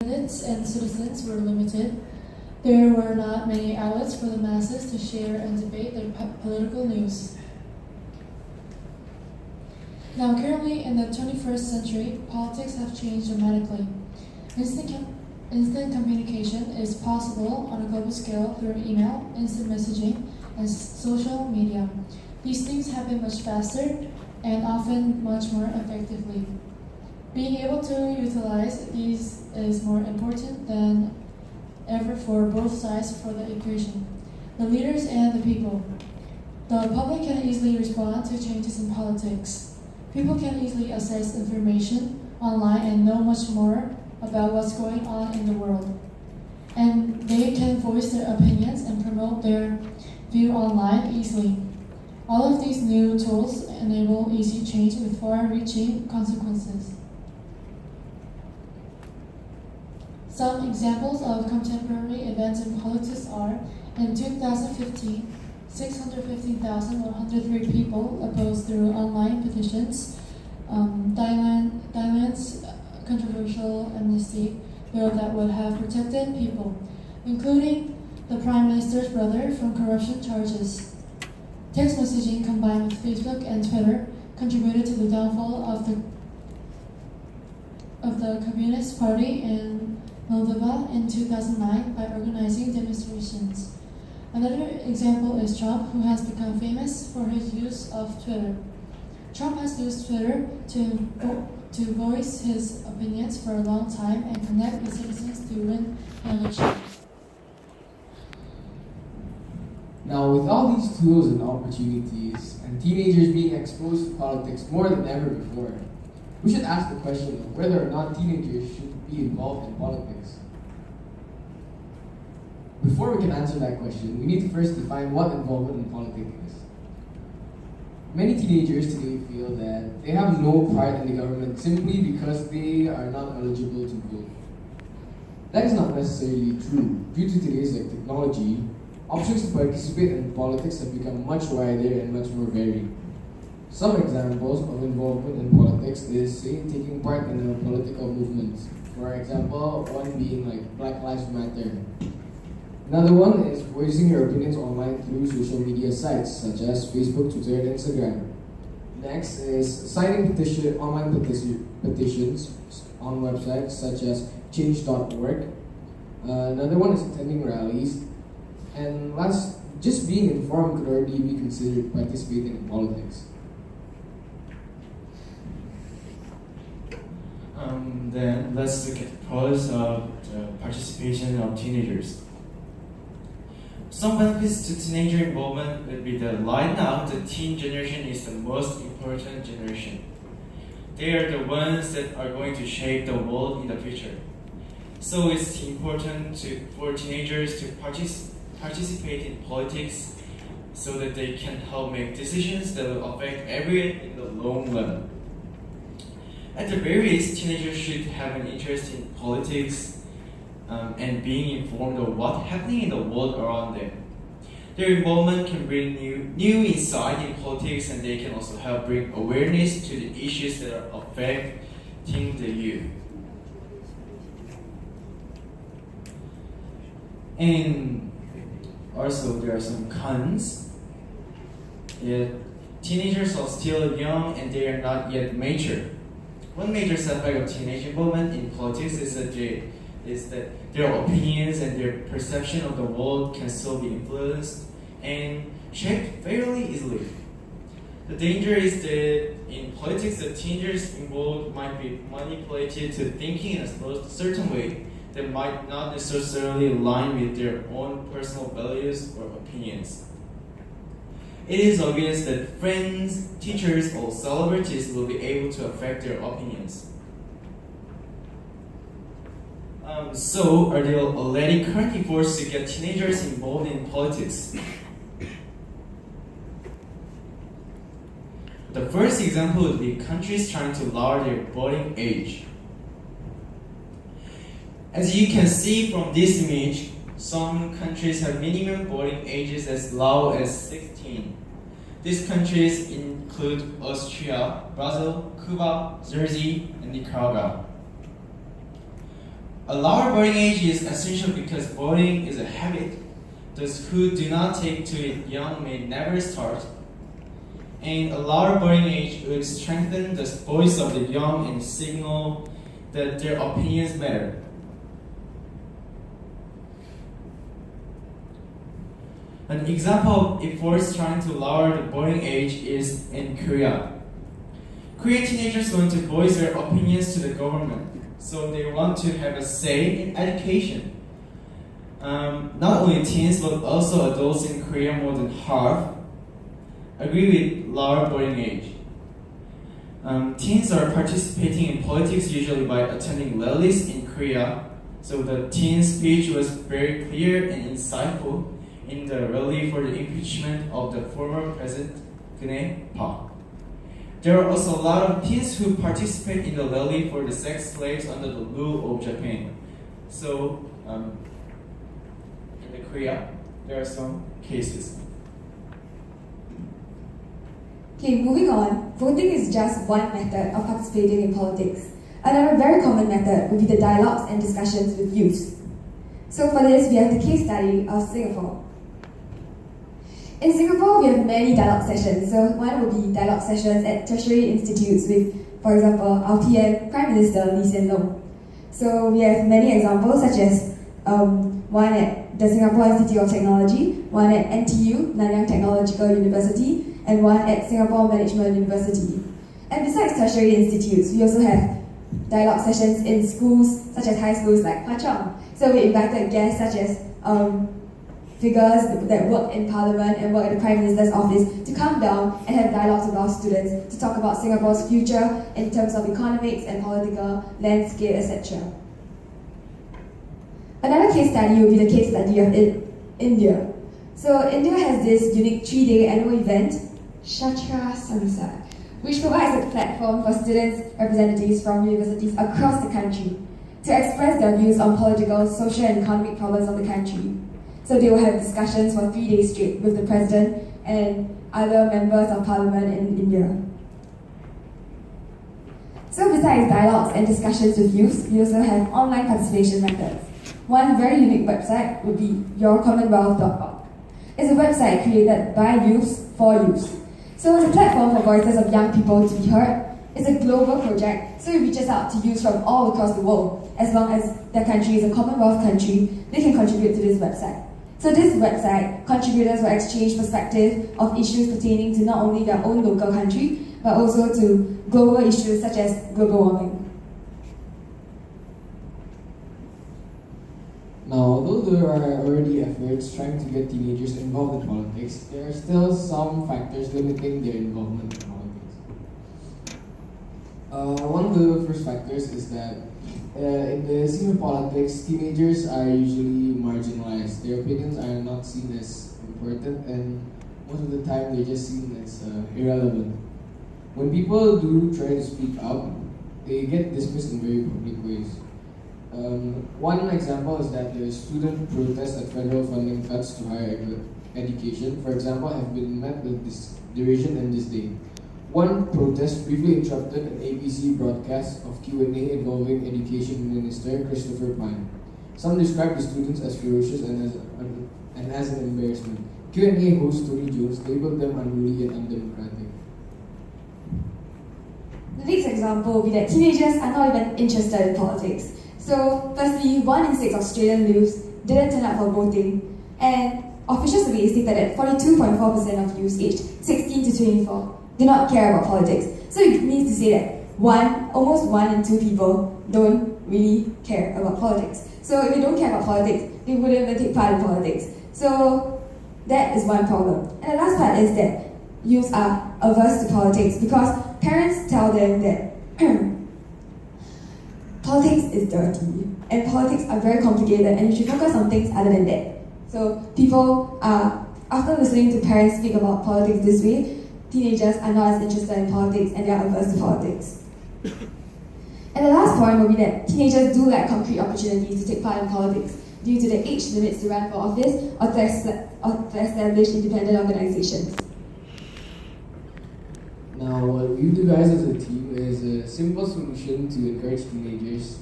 Candidates and citizens were limited. There were not many outlets for the masses to share and debate their political news. Now, currently in the 21st century, politics have changed dramatically. Instant communication is possible on a global scale through email, instant messaging, and social media. These things happen much faster and often much more effectively. Being able to utilize these is more important than ever for both sides for the equation, the leaders and the people. The public can easily respond to changes in politics. People can easily access information online and know much more about what's going on in the world. And they can voice their opinions and promote their view online easily. All of these new tools enable easy change with far-reaching consequences. Some examples of contemporary events in politics are: in 2015, 615,103 people opposed through online petitions Thailand's controversial amnesty bill that would have protected people, including the Prime Minister's brother, from corruption charges. Text messaging combined with Facebook and Twitter contributed to the downfall of the Communist Party in Moldova in 2009 by organizing demonstrations. Another example is Trump, who has become famous for his use of Twitter. Trump has used Twitter to voice his opinions for a long time and connect with citizens to win an election. Now, with all these tools and opportunities, and teenagers being exposed to politics more than ever before, we should ask the question of whether or not teenagers should be involved in politics. Before we can answer that question, we need to first define what involvement in politics is. Many teenagers today feel that they have no part in the government simply because they are not eligible to vote. That is not necessarily true. Due to today's technology, options to participate in politics have become much wider and much more varied. Some examples of involvement in politics is, say, taking part in a political movement. For example, one being Black Lives Matter. Another one is voicing your opinions online through social media sites such as Facebook, Twitter, and Instagram. Next is signing online petitions on websites such as change.org. Another one is attending rallies. And last, just being informed could already be considered participating in politics. Then let's look at the pros of the participation of teenagers. Some benefits to teenager involvement would be that right now the teen generation is the most important generation. They are the ones that are going to shape the world in the future. So it's important for teenagers to participate in politics so that they can help make decisions that will affect everyone in the long run. At the very least, teenagers should have an interest in politics and being informed of what's happening in the world around them. Their involvement can bring new insight in politics, and they can also help bring awareness to the issues that are affecting the youth. And also, there are some cons. Teenagers are still young and they are not yet mature. One major setback of teenage involvement in politics is that their opinions and their perception of the world can still be influenced and shaped fairly easily. The danger is that in politics, the teenagers involved might be manipulated to thinking in a certain way that might not necessarily align with their own personal values or opinions. It is obvious that friends, teachers, or celebrities will be able to affect their opinions. So, are they already currently forced to get teenagers involved in politics? The first example would be countries trying to lower their voting age. As you can see from this image, some countries have minimum voting ages as low as 16. These countries include Austria, Brazil, Cuba, Jersey, and Nicaragua. A lower voting age is essential because voting is a habit. Those who do not take to it young may never start. And a lower voting age would strengthen the voice of the young and signal that their opinions matter. An example of efforts trying to lower the voting age is in Korea. Korean teenagers want to voice their opinions to the government, so they want to have a say in education. Not only teens but also adults in Korea, more than half, agree with lower voting age. Teens are participating in politics usually by attending rallies in Korea, so the teen speech was very clear and insightful in the rally for the impeachment of the former President Kune Park. There are also a lot of teens who participate in the rally for the sex slaves under the rule of Japan. So, in Korea, there are some cases. Okay, moving on. Voting is just one method of participating in politics. Another very common method would be the dialogues and discussions with youth. So for this, we have the case study of Singapore. In Singapore, we have many dialogue sessions. So one would be dialogue sessions at tertiary institutes with, for example, our PM, Prime Minister Lee Hsien Loong. So we have many examples such as one at the Singapore Institute of Technology, one at NTU, Nanyang Technological University, and one at Singapore Management University. And besides tertiary institutes, we also have dialogue sessions in schools such as high schools like Hwa Chong. So we invited guests such as figures that work in Parliament and work at the Prime Minister's office to come down and have dialogues with our students to talk about Singapore's future in terms of economics and political landscape, etc. Another case study will be the case study of India. So India has this unique 3-day annual event, Shastra Sansad, which provides a platform for students representatives from universities across the country to express their views on political, social and economic problems of the country. So they will have discussions for 3 days straight with the president and other members of parliament in India. So besides dialogues and discussions with youth, we also have online participation methods. One very unique website would be yourcommonwealth.org. It's a website created by youths for youths. So it's a platform for voices of young people to be heard. It's a global project, so it reaches out to youths from all across the world. As long as their country is a Commonwealth country, they can contribute to this website. So this website, contributors will exchange perspective of issues pertaining to not only their own local country, but also to global issues such as global warming. Now, although there are already efforts trying to get teenagers involved in politics, there are still some factors limiting their involvement in politics. One of the first factors is that in the scene of politics, teenagers are usually marginalized. Their opinions are not seen as important, and most of the time they're just seen as irrelevant. When people do try to speak up, they get dismissed in very public ways. One example is that the student protests at federal funding cuts to higher education, for example, have been met with derision and disdain. One protest briefly interrupted an ABC broadcast of Q&A involving Education Minister Christopher Pine. Some described the students as ferocious and as an embarrassment. Q&A host Tony Jones labeled them unruly and undemocratic. The next example will be that teenagers are not even interested in politics. So, firstly, 1 in 6 Australian youths didn't turn up for voting, and official surveys stated that 42.4% of youths aged 16 to 24 do not care about politics. So it means to say that almost 1 in 2 people don't really care about politics. So if they don't care about politics, they wouldn't even take part in politics. So that is one problem. And the last part is that youths are averse to politics because parents tell them that politics is dirty and politics are very complicated and you should focus on things other than that. So people are, after listening to parents speak about politics this way, teenagers are not as interested in politics and they are averse to politics. And the last point will be that teenagers do lack concrete opportunities to take part in politics due to the age limits to run for office or to establish independent organizations. Now, what we do guys as a team is a simple solution to encourage teenagers